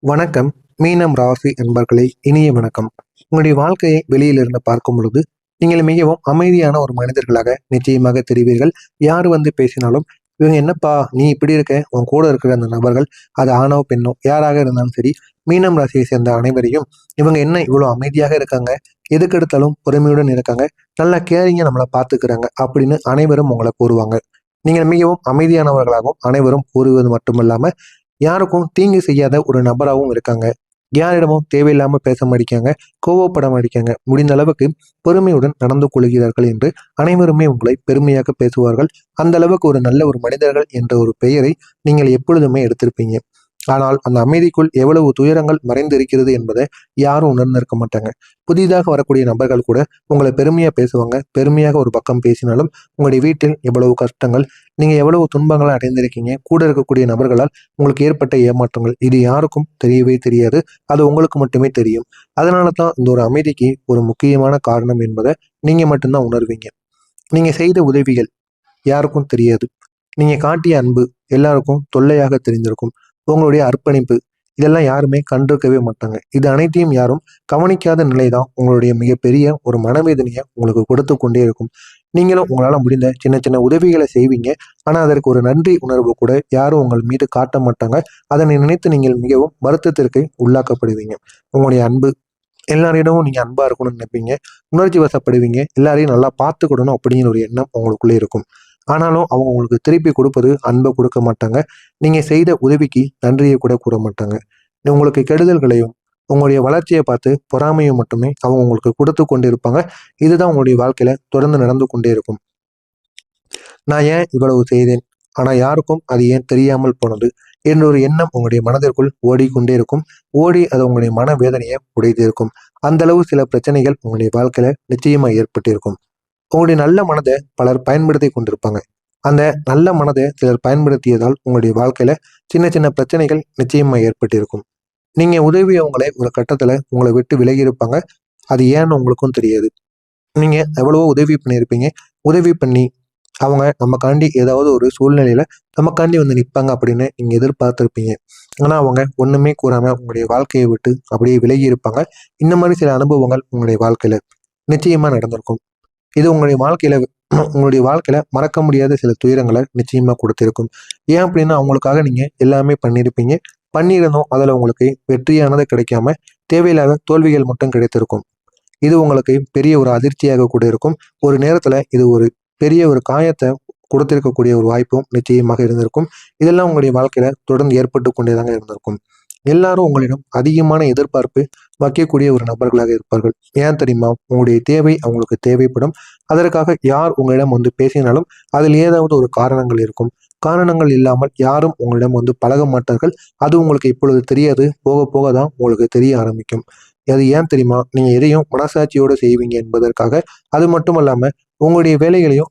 வணக்கம். மீனம் ராசி என்பர்களே, இனிய வணக்கம். உங்களுடைய வாழ்க்கையை வெளியிலிருந்து பார்க்கும் பொழுது நீங்கள் மிகவும் அமைதியான ஒரு மனிதர்களாக நிச்சயமாக தெரிவீர்கள். யார் வந்து பேசினாலும் இவங்க என்னப்பா நீ இப்படி இருக்க, உன் கூட இருக்கிற அந்த நபர்கள், அது ஆணோ பெண்ணோ யாராக இருந்தாலும் சரி, மீனம் ராசியை சேர்ந்த அனைவரையும் இவங்க என்ன இவ்வளோ அமைதியாக இருக்காங்க, எதுக்கெடுத்தாலும் பொறுமையுடன் இருக்காங்க, நல்லா கேரிங்க நம்மளை பார்த்துக்கிறாங்க அப்படின்னு அனைவரும் உங்களை கூறுவாங்க. நீங்கள் மிகவும் அமைதியானவர்களாகவும் அனைவரும் கூறுவது மட்டுமல்லாம யாருக்கும் தீங்கு செய்யாத ஒரு நபராகவும் இருக்காங்க. யாரிடமும் தேவையில்லாம பேச மாட்டேங்காங்க, கோவப்பட மாட்டேங்காங்க. முடிந்த அளவுக்கு பொறுமையுடன் நடந்து கொள்கிறார்கள் என்று அனைவருமே உங்களை பெருமையாக பேசுவார்கள். அந்த அளவுக்கு ஒரு நல்ல ஒரு மனிதர்கள் என்ற ஒரு பெயரை நீங்கள் எப்பொழுதுமே எடுத்திருப்பீங்க. ஆனால் அந்த அமைதிக்குள் எவ்வளவு துயரங்கள் மறைந்திருக்கிறது என்பதை யாரும் உணர்ந்திருக்க மாட்டாங்க. புதிதாக வரக்கூடிய நபர்கள் கூட உங்களை பெருமையா பேசுவாங்க. பெருமையாக ஒரு பக்கம் பேசினாலும் உங்களுடைய வீட்டில் எவ்வளவு கஷ்டங்கள், நீங்க எவ்வளவு துன்பங்களை அடைந்திருக்கீங்க, கூட இருக்கக்கூடிய நபர்களால் உங்களுக்கு ஏற்பட்ட ஏமாற்றங்கள், இது யாருக்கும் தெரியவே தெரியாது. அது உங்களுக்கு மட்டுமே தெரியும். அதனால தான் இந்த ஒரு அமைதிக்கு ஒரு முக்கியமான காரணம் என்பதை நீங்க மட்டும்தான் உணர்வீங்க. நீங்க செய்த உதவிகள் யாருக்கும் தெரியாது. நீங்க காட்டிய அன்பு எல்லாருக்கும் தொல்லையாக தெரிந்திருக்கும். உங்களுடைய அர்ப்பணிப்பு இதெல்லாம் யாருமே கண்டிருக்கவே மாட்டாங்க. இது அனைத்தையும் யாரும் கவனிக்காத நிலைதான் உங்களுடைய மிகப்பெரிய ஒரு மனவேதனையை உங்களுக்கு கொடுத்து கொண்டே இருக்கும். நீங்களும் உங்களால முடிந்த சின்ன சின்ன உதவிகளை செய்வீங்க. ஆனா அதற்கு ஒரு நன்றி உணர்வு கூட யாரும் உங்கள் மீது காட்ட மாட்டாங்க. அதனை நினைத்து நீங்கள் மிகவும் வருத்தத்திற்கு உள்ளாக்கப்படுவீங்க. உங்களுடைய அன்பு எல்லாரிடமும் நீங்க அன்பா இருக்கணும்னு நினைப்பீங்க. உணர்ச்சி வசப்படுவீங்க. எல்லாரையும் நல்லா பார்த்துக்கிடணும் அப்படிங்கிற ஒரு எண்ணம் உங்களுக்குள்ளே இருக்கும். ஆனாலும் அவங்க உங்களுக்கு திருப்பி கொடுப்பது அன்பை கொடுக்க மாட்டாங்க. நீங்க செய்த உதவிக்கு நன்றியை கூட கூற மாட்டாங்க. உங்களுக்கு கெடுதல்களையும் உங்களுடைய வளர்ச்சியை பார்த்து பொறாமையும் மட்டுமே அவங்க உங்களுக்கு கொடுத்து கொண்டு இருப்பாங்க. இதுதான் உங்களுடைய வாழ்க்கையில தொடர்ந்து நடந்து கொண்டே இருக்கும். நான் ஏன் இவ்வளவு செய்தேன், ஆனா யாருக்கும் அது ஏன் தெரியாமல் போனது என்ற ஒரு எண்ணம் உங்களுடைய மனதிற்குள் ஓடிக்கொண்டே இருக்கும். ஓடி அது உங்களுடைய மன வேதனையை உடைத்திருக்கும். அந்த அளவு சில பிரச்சனைகள் உங்களுடைய வாழ்க்கையில நிச்சயமா ஏற்பட்டிருக்கும். உங்களுடைய நல்ல மனதை பலர் பயன்படுத்தி கொண்டிருப்பாங்க. அந்த நல்ல மனதை சிலர் பயன்படுத்தியதால் உங்களுடைய வாழ்க்கையில சின்ன சின்ன பிரச்சனைகள் நிச்சயமா ஏற்பட்டிருக்கும். நீங்க உதவியவங்களை ஒரு கட்டத்துல உங்களை விட்டு விலகி இருப்பாங்க. அது ஏன்னு உங்களுக்கும் தெரியாது. நீங்க எவ்வளவோ உதவி பண்ணியிருப்பீங்க. உதவி பண்ணி அவங்க நமக்காண்டி ஏதாவது ஒரு சூழ்நிலையில நமக்காண்டி வந்து நிற்பாங்க அப்படின்னு நீங்க எதிர்பார்த்திருப்பீங்க. ஆனா அவங்க ஒண்ணுமே கூறாம உங்களுடைய வாழ்க்கையை விட்டு அப்படியே விலகி இருப்பாங்க. இந்த மாதிரி சில அனுபவங்கள் உங்களுடைய வாழ்க்கையில நிச்சயமா நடந்திருக்கும். இது உங்களுடைய வாழ்க்கையில மறக்க முடியாத சில துயரங்களை நிச்சயமா கொடுத்திருக்கும். ஏன் அப்படின்னா அவங்களுக்காக நீங்க எல்லாமே பண்ணியிருப்பீங்க. பண்ணியிருந்தோம் அதுல உங்களுக்கு வெற்றியானது கிடைக்காம தேவையில்லாத தோல்விகள் மட்டும் கிடைத்திருக்கும். இது உங்களுக்கு பெரிய ஒரு அதிர்ச்சியாக கூட இருக்கும். ஒரு நேரத்துல இது ஒரு பெரிய ஒரு காயத்தை கொடுத்திருக்கக்கூடிய ஒரு வாய்ப்பும் நிச்சயமாக இருந்திருக்கும். இதெல்லாம் உங்களுடைய வாழ்க்கையில தொடர்ந்து ஏற்பட்டு கொண்டேதாங்க இருந்திருக்கும். எல்லாரும் உங்களிடம் அதிகமான எதிர்பார்ப்பு வைக்கக்கூடிய ஒரு நபர்களாக இருப்பார்கள். ஏன் தெரியுமா? உங்களுடைய தேவை அவங்களுக்கு தேவைப்படும். அதற்காக யார் உங்களிடம் வந்து பேசினாலும் அதில் ஏதாவது ஒரு காரணங்கள் இருக்கும். காரணங்கள் இல்லாமல் யாரும் உங்களிடம் வந்து பழக மாட்டார்கள். அது உங்களுக்கு இப்பொழுது தெரியாது. போக போக தான் உங்களுக்கு தெரிய ஆரம்பிக்கும். அது ஏன் தெரியுமா? நீங்க எதையும் மனசாட்சியோடு செய்வீங்க என்பதற்காக. அது மட்டும் இல்லாம உங்களுடைய வேலைகளையும்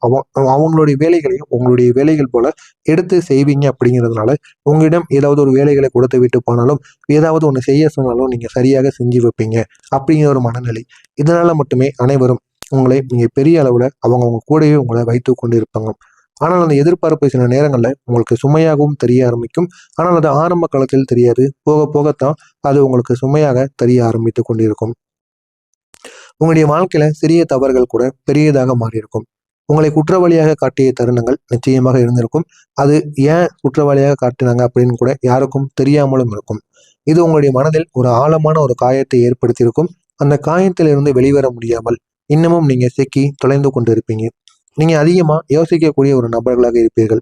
அவங்களுடைய வேலைகளையும் உங்களுடைய வேலைகள் போல எடுத்து செய்வீங்க அப்படிங்கிறதுனால உங்களிடம் ஏதாவது ஒரு வேலைகளை கொடுத்து விட்டு போனாலும் ஏதாவது ஒன்று செய்ய சொன்னாலும் நீங்க சரியாக செஞ்சு வைப்பீங்க அப்படிங்கிற ஒரு மனநிலை. இதனால மட்டுமே அனைவரும் உங்களை நீங்க பெரிய அளவுல அவங்க கூடவே உங்களை வைத்து கொண்டு இருப்பாங்க. ஆனால் அந்த எதிர்பார்ப்பு சில நேரங்கள்ல உங்களுக்கு சுமையாகவும் தெரிய ஆரம்பிக்கும். ஆனால் அது ஆரம்ப காலத்தில் தெரியாது. போக போகத்தான் அது உங்களுக்கு சுமையாக தெரிய ஆரம்பித்து கொண்டிருக்கும். உங்களுடைய வாழ்க்கையில சிறிய தவறுகள் கூட பெரியதாக மாறியிருக்கும். உங்களை குற்றவாளியாக காட்டிய தருணங்கள் நிச்சயமாக இருந்திருக்கும். அது ஏன் குற்றவாளியாக காட்டினாங்க அப்படின்னு கூட யாருக்கும் தெரியாமலும் இருக்கும். இது உங்களுடைய மனதில் ஒரு ஆழமான ஒரு காயத்தை ஏற்படுத்தியிருக்கும். அந்த காயத்திலிருந்து வெளிவர முடியாமல் இன்னமும் நீங்க சிக்கி தொலைந்து கொண்டிருப்பீங்க. நீங்க அதிகமா யோசிக்கக்கூடிய ஒரு நபர்களாக இருப்பீர்கள்.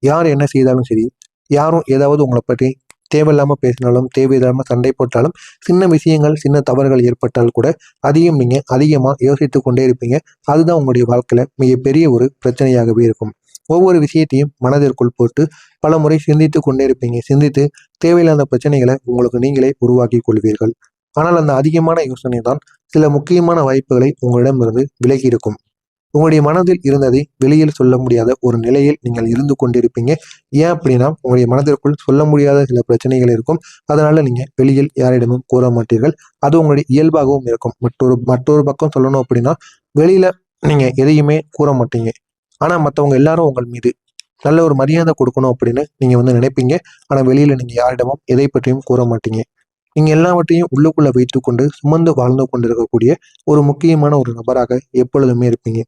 யார் என்ன செய்தாலும் சரி, யாரும் ஏதாவது உங்களை பற்றி தேவையில்லாம பேசினாலும், தேவையில்லாம சண்டை போட்டாலும், சின்ன விஷயங்கள், சின்ன தவறுகள் ஏற்பட்டால் கூட அதையும் நீங்க அதிகமா யோசித்து கொண்டே இருப்பீங்க. அதுதான் உங்களுடைய வாழ்க்கையில மிகப்பெரிய ஒரு பிரச்சனையாகவே இருக்கும். ஒவ்வொரு விஷயத்தையும் மனதிற்குள் போட்டு பல முறை சிந்தித்து கொண்டே இருப்பீங்க. சிந்தித்து தேவையில்லாத பிரச்சனைகளை உங்களுக்கு நீங்களே உருவாக்கி கொள்வீர்கள். ஆனால் அந்த அதிகமான யோசனை தான் சில முக்கியமான வாய்ப்புகளை உங்களிடமிருந்து விலகி இருக்கும். உங்களுடைய மனதில் இருந்ததை வெளியில் சொல்ல முடியாத ஒரு நிலையில் நீங்கள் இருந்து கொண்டிருப்பீங்க. ஏன் அப்படின்னா உங்களுடைய மனதிற்குள் சொல்ல முடியாத சில பிரச்சனைகள் இருக்கும். அதனால நீங்க வெளியில் யாரிடமும் கூற மாட்டீர்கள். அது உங்களுடைய இயல்பாகவும் இருக்கும். மற்றொரு பக்கம் சொல்லணும் அப்படின்னா வெளியில நீங்க எதையுமே கூற மாட்டீங்க. ஆனா மற்றவங்க எல்லாரும் உங்கள் மீது நல்ல ஒரு மரியாதை கொடுக்கணும் அப்படின்னு நீங்க நினைப்பீங்க. ஆனா வெளியில நீங்க யாரிடமும் எதை பற்றியும் கூற மாட்டீங்க. நீங்க எல்லாவற்றையும் உள்ளுக்குள்ள வைத்துக்கொண்டு சுமந்து வாழ்ந்து கொண்டிருக்கக்கூடிய ஒரு முக்கியமான ஒரு நபராக எப்பொழுதுமே இருப்பீங்க.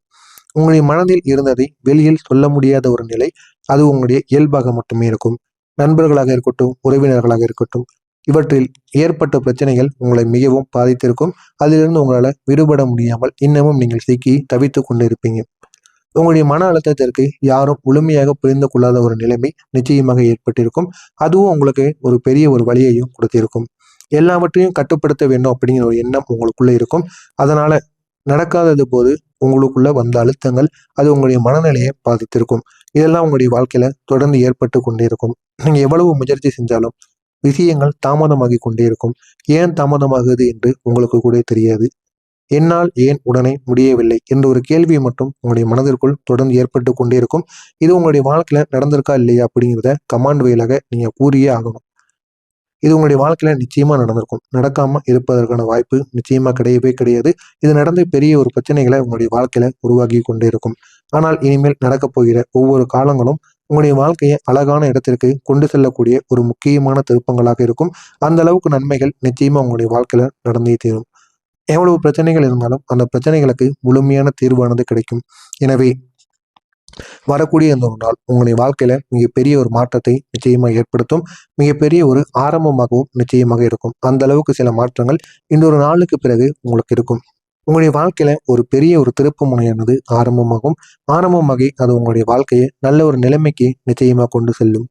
உங்களுடைய மனதில் இருந்ததை வெளியில் சொல்ல முடியாத ஒரு நிலை, அது உங்களுடைய இயல்பாக மட்டுமே இருக்கும். நண்பர்களாக இருக்கட்டும், உறவினர்களாக இருக்கட்டும், இவற்றில் ஏற்பட்ட பிரச்சனைகள் உங்களை மிகவும் பாதித்திருக்கும். அதிலிருந்து உங்களால விடுபட முடியாமல் இன்னமும் நீங்கள் சிக்கி தவித்துக் கொண்டு இருப்பீங்க. உங்களுடைய மன அழுத்தத்திற்கு யாரும் முழுமையாக புரிந்து கொள்ளாத ஒரு நிலைமை நிச்சயமாக ஏற்பட்டிருக்கும். அதுவும் உங்களுக்கு ஒரு பெரிய ஒரு வழியையும் கொடுத்திருக்கும். எல்லாவற்றையும் கட்டுப்படுத்த வேண்டும் அப்படிங்கிற ஒரு எண்ணம் உங்களுக்குள்ள இருக்கும். அதனால நடக்காதது போது உங்களுக்குள்ள வந்த அழுத்தங்கள் அது உங்களுடைய மனநிலையை பாதித்திருக்கும். இதெல்லாம் உங்களுடைய வாழ்க்கையில தொடர்ந்து ஏற்பட்டு கொண்டே இருக்கும். நீங்க எவ்வளவு முயற்சி செஞ்சாலும் விஷயங்கள் தாமதமாகி கொண்டே இருக்கும். ஏன் தாமதமாகுது என்று உங்களுக்கு கூட தெரியாது. என்னால் ஏன் உடனே முடியவில்லை என்ற ஒரு கேள்வி மட்டும் உங்களுடைய மனதிற்குள் தொடர்ந்து ஏற்பட்டு கொண்டே இருக்கும். இது உங்களுடைய வாழ்க்கையில நடந்திருக்கா இல்லையா அப்படிங்கிறத கமாண்ட் வழியாக நீங்க கூறியே ஆகணும். இது உங்களுடைய வாழ்க்கையில நிச்சயமா நடந்திருக்கும். நடக்காம இருப்பதற்கான வாய்ப்பு நிச்சயமா கிடையவே கிடையாது. இது நடந்து பெரிய ஒரு பிரச்சனைகளை உங்களுடைய வாழ்க்கையில உருவாக்கி கொண்டே இருக்கும். ஆனால் இனிமேல் நடக்கப் போகிற ஒவ்வொரு காலங்களும் உங்களுடைய வாழ்க்கையை அழகான இடத்திற்கு கொண்டு செல்லக்கூடிய ஒரு முக்கியமான திருப்பங்களாக இருக்கும். அந்த அளவுக்கு நன்மைகள் நிச்சயமா உங்களுடைய வாழ்க்கையில நடந்தே தீரும். எவ்வளவு பிரச்சனைகள் இருந்தாலும் அந்த பிரச்சனைகளுக்கு முழுமையான தீர்வானது கிடைக்கும். எனவே வரக்கூடிய இந்த ஒரு நாள் உங்களுடைய வாழ்க்கையில மிகப்பெரிய ஒரு மாற்றத்தை நிச்சயமா ஏற்படுத்தும். மிகப்பெரிய ஒரு ஆரம்பமாகவும் நிச்சயமாக இருக்கும். அந்த அளவுக்கு சில மாற்றங்கள் இன்னொரு நாளுக்கு பிறகு உங்களுக்கு இருக்கும். உங்களுடைய வாழ்க்கையில ஒரு பெரிய ஒரு திருப்பு முனையானது ஆரம்பமாகும். ஆரம்பமாகி அது உங்களுடைய வாழ்க்கையை நல்ல ஒரு நிலைமைக்கு நிச்சயமா கொண்டு செல்லும்.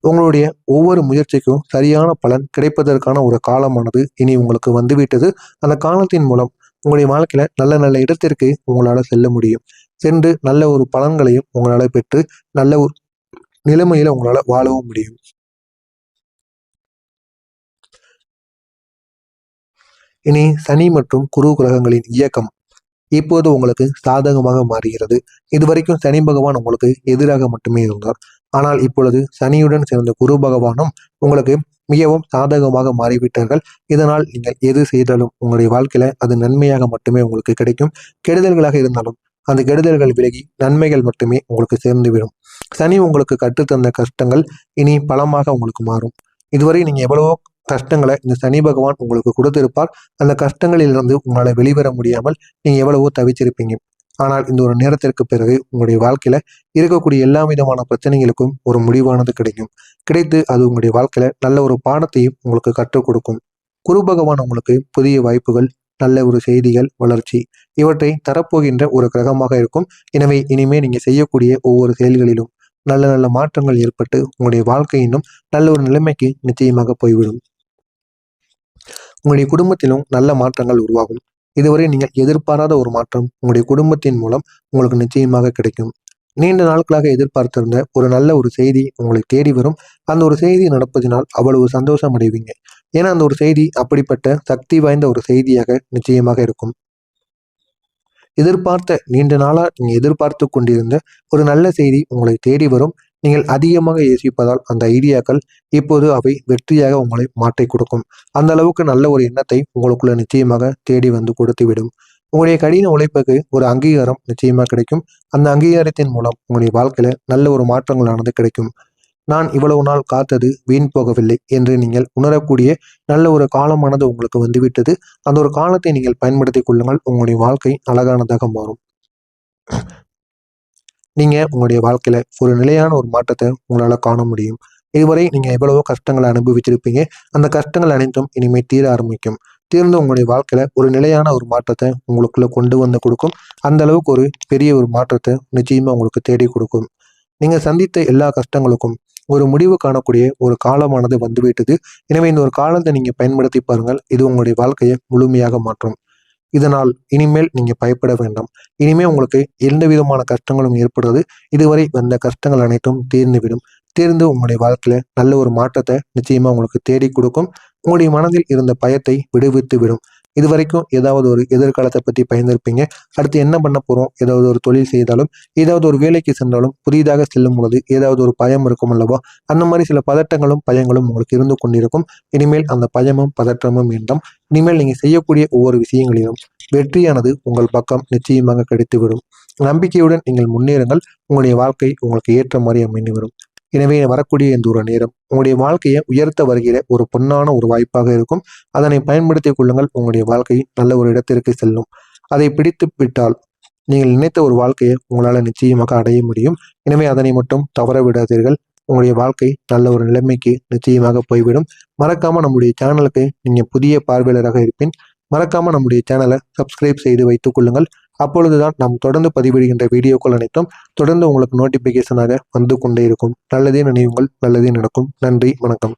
உங்களுடைய ஒவ்வொரு முயற்சிக்கும் சரியான பலன் கிடைப்பதற்கான ஒரு காலமானது இனி உங்களுக்கு வந்துவிட்டது. அந்த காலத்தின் மூலம் உங்களுடைய வாழ்க்கையில நல்ல நல்ல இடத்திற்கு உங்களால செல்ல முடியும். சென்று நல்ல ஒரு பலன்களையும் உங்களால பெற்று நல்ல ஒரு நிலைமையில உங்களால வாழவும் முடியும். இனி சனி மற்றும் குரு கிரகங்களின் இயக்கம் இப்போது உங்களுக்கு சாதகமாக மாறுகிறது. இதுவரைக்கும் சனி பகவான் உங்களுக்கு எதிராக மட்டுமே இருந்தார். ஆனால் இப்பொழுது சனியுடன் சேர்ந்த குரு பகவானும் உங்களுக்கு மிகவும் சாதகமாக மாறிவிட்டார்கள். இதனால் நீங்கள் எது செய்தாலும் உங்களுடைய வாழ்க்கையில அது நன்மையாக மட்டுமே உங்களுக்கு கிடைக்கும். கெடுதல்களாக இருந்தாலும் அந்த கெடுதல்கள் விலகி நன்மைகள் மட்டுமே உங்களுக்கு சேர்ந்துவிடும். சனி உங்களுக்கு கற்றுத்தந்த கஷ்டங்கள் இனி பலமாக உங்களுக்கு மாறும். இதுவரை நீங்க எவ்வளவோ கஷ்டங்களை இந்த சனி பகவான் உங்களுக்கு கொடுத்திருப்பார். அந்த கஷ்டங்களிலிருந்து உங்களால வெளிவர முடியாமல் நீங்க எவ்வளவோ தவிச்சிருப்பீங்க. ஆனால் இந்த ஒரு நேரத்திற்கு பிறகு உங்களுடைய வாழ்க்கையில இருக்கக்கூடிய எல்லா விதமான பிரச்சனைகளுக்கும் ஒரு முடிவானது கிடைக்கும். கிடைத்து அது உங்களுடைய வாழ்க்கையில நல்ல ஒரு பாடத்தையும் உங்களுக்கு கற்றுக் கொடுக்கும். குரு பகவான் உங்களுக்கு புதிய வாய்ப்புகள், நல்ல ஒரு செய்திகள், வளர்ச்சி இவற்றை தரப்போகின்ற ஒரு கிரகமாக இருக்கும். எனவே இனிமே நீங்க செய்யக்கூடிய ஒவ்வொரு செயல்களிலும் நல்ல நல்ல மாற்றங்கள் ஏற்பட்டு உங்களுடைய வாழ்க்கை இன்னும் நல்ல ஒரு நிலைமைக்கு நிச்சயமாக போய்விடும். உங்களுடைய குடும்பத்திலும் நல்ல மாற்றங்கள் உருவாகும். இதுவரை நீங்கள் எதிர்பாராத ஒரு மாற்றம் உங்களுடைய குடும்பத்தின் மூலம் உங்களுக்கு நிச்சயமாக கிடைக்கும். நீண்ட நாட்களாக எதிர்பார்த்திருந்த ஒரு நல்ல ஒரு செய்தி உங்களை தேடி வரும். அந்த ஒரு செய்தி நடப்பதினால் அவ்வளவு சந்தோஷம் அடைவீங்க. ஏன்னா அந்த ஒரு செய்தி அப்படிப்பட்ட சக்தி வாய்ந்த ஒரு செய்தியாக நிச்சயமாக இருக்கும். நீண்ட நாளா நீங்க எதிர்பார்த்து கொண்டிருந்த ஒரு நல்ல செய்தி உங்களை தேடி வரும். நீங்கள் அதிகமாக யோசிப்பதால் அந்த ஐடியாக்கள் இப்போது அவை வெற்றியாக உங்களை மாற்றிக் கொடுக்கும். அந்த அளவுக்கு நல்ல ஒரு எண்ணத்தை உங்களுக்குள்ள நிச்சயமாக தேடி வந்து கொடுத்துவிடும். உங்களுடைய கடின உழைப்புக்கு ஒரு அங்கீகாரம் நிச்சயமா கிடைக்கும். அந்த அங்கீகாரத்தின் மூலம் உங்களுடைய வாழ்க்கையில நல்ல ஒரு மாற்றங்களானது கிடைக்கும். நான் இவ்வளவு நாள் காத்தது வீண் போகவில்லை என்று நீங்கள் உணரக்கூடிய நல்ல ஒரு காலமானது உங்களுக்கு வந்துவிட்டது. அந்த ஒரு காலத்தை நீங்கள் பயன்படுத்திக் கொள்ளுங்கள். உங்களுடைய வாழ்க்கை அழகானதாக மாறும். நீங்க உங்களுடைய வாழ்க்கையில ஒரு நிலையான ஒரு மாற்றத்தை உங்களால காண முடியும். இதுவரை நீங்க எவ்வளவோ கஷ்டங்களை அனுபவிச்சிருப்பீங்க. அந்த கஷ்டங்கள் அனைத்தும் இனிமே தீர ஆரம்பிக்கும். தீர்ந்து உங்களுடைய வாழ்க்கையில ஒரு நிலையான ஒரு மாற்றத்தை உங்களுக்குள்ள கொண்டு வந்து கொடுக்கும். அந்த அளவுக்கு ஒரு பெரிய ஒரு மாற்றத்தை நிச்சயமா உங்களுக்கு தேடி கொடுக்கும். நீங்க சந்தித்த எல்லா கஷ்டங்களுக்கும் ஒரு முடிவு காணக்கூடிய ஒரு காலமானது வந்துவிட்டது. எனவே இந்த ஒரு காலத்தை நீங்க பயன்படுத்தி பாருங்கள். இது உங்களுடைய வாழ்க்கையை முழுமையாக மாற்றும். இதனால் இனிமேல் நீங்க பயப்பட வேண்டாம். இனிமேல் உங்களுக்கு எந்த விதமான கஷ்டங்களும் ஏற்படாது. இதுவரை வந்த கஷ்டங்கள் அனைத்தும் தீர்ந்துவிடும். தீர்ந்து உங்களுடைய வாழ்க்கையில நல்ல ஒரு மாற்றத்தை நிச்சயமா உங்களுக்கு தேடி கொடுக்கும். உங்களுடைய மனதில் இருந்த பயத்தை விடுவித்து விடும். இதுவரைக்கும் ஏதாவது ஒரு எதிர்காலத்தை பத்தி பயந்திருப்பீங்க. அடுத்து என்ன பண்ண போறோம், ஏதாவது ஒரு தொழில் செய்தாலும், ஏதாவது ஒரு வேலைக்கு சென்றாலும், புதிதாக செல்லும் பொழுது ஏதாவது ஒரு பயம் இருக்கும் அல்லவா? அந்த மாதிரி சில பதட்டங்களும் பயங்களும் உங்களுக்கு இருந்து கொண்டிருக்கும். இனிமேல் அந்த பயமும் பதற்றமும் வேண்டாம். இனிமேல் நீங்க செய்யக்கூடிய ஒவ்வொரு விஷயங்களிலும் வெற்றியானது உங்கள் பக்கம் நிச்சயமாக கிடைத்துவிடும். நம்பிக்கையுடன் நீங்கள் முன்னேறுங்கள். உங்களுடைய வாழ்க்கை உங்களுக்கு ஏற்ற மாதிரி அமைந்து வரும். எனவே வரக்கூடிய இந்த ஒரு நேரம் உங்களுடைய வாழ்க்கையை உயர்த்த வருகிற ஒரு பொன்னான ஒரு வாய்ப்பாக இருக்கும். அதனை பயன்படுத்திக் கொள்ளுங்கள். உங்களுடைய வாழ்க்கை நல்ல ஒரு இடத்திற்கு செல்லும். அதை பிடித்து விட்டால் நீங்கள் நினைத்த ஒரு வாழ்க்கையை உங்களால் நிச்சயமாக அடைய முடியும். எனவே அதனை மட்டும் தவற விடாதீர்கள். உங்களுடைய வாழ்க்கை நல்ல ஒரு நிலைமைக்கு நிச்சயமாக போய்விடும். மறக்காம நம்முடைய சேனலுக்கு நீங்க புதிய பார்வையாளராக இருப்பின் மறக்காம நம்முடைய சேனலை சப்ஸ்கிரைப் செய்து வைத்துக் கொள்ளுங்கள். அப்பொழுதுதான் நாம் தொடர்ந்து பதிவிடுகின்ற வீடியோக்கள் அனைத்தும் தொடர்ந்து உங்களுக்கு நோட்டிபிகேஷனாக வந்து கொண்டே இருக்கும். நல்லதே நினைவுங்கள், நல்லதே நடக்கும். நன்றி, வணக்கம்.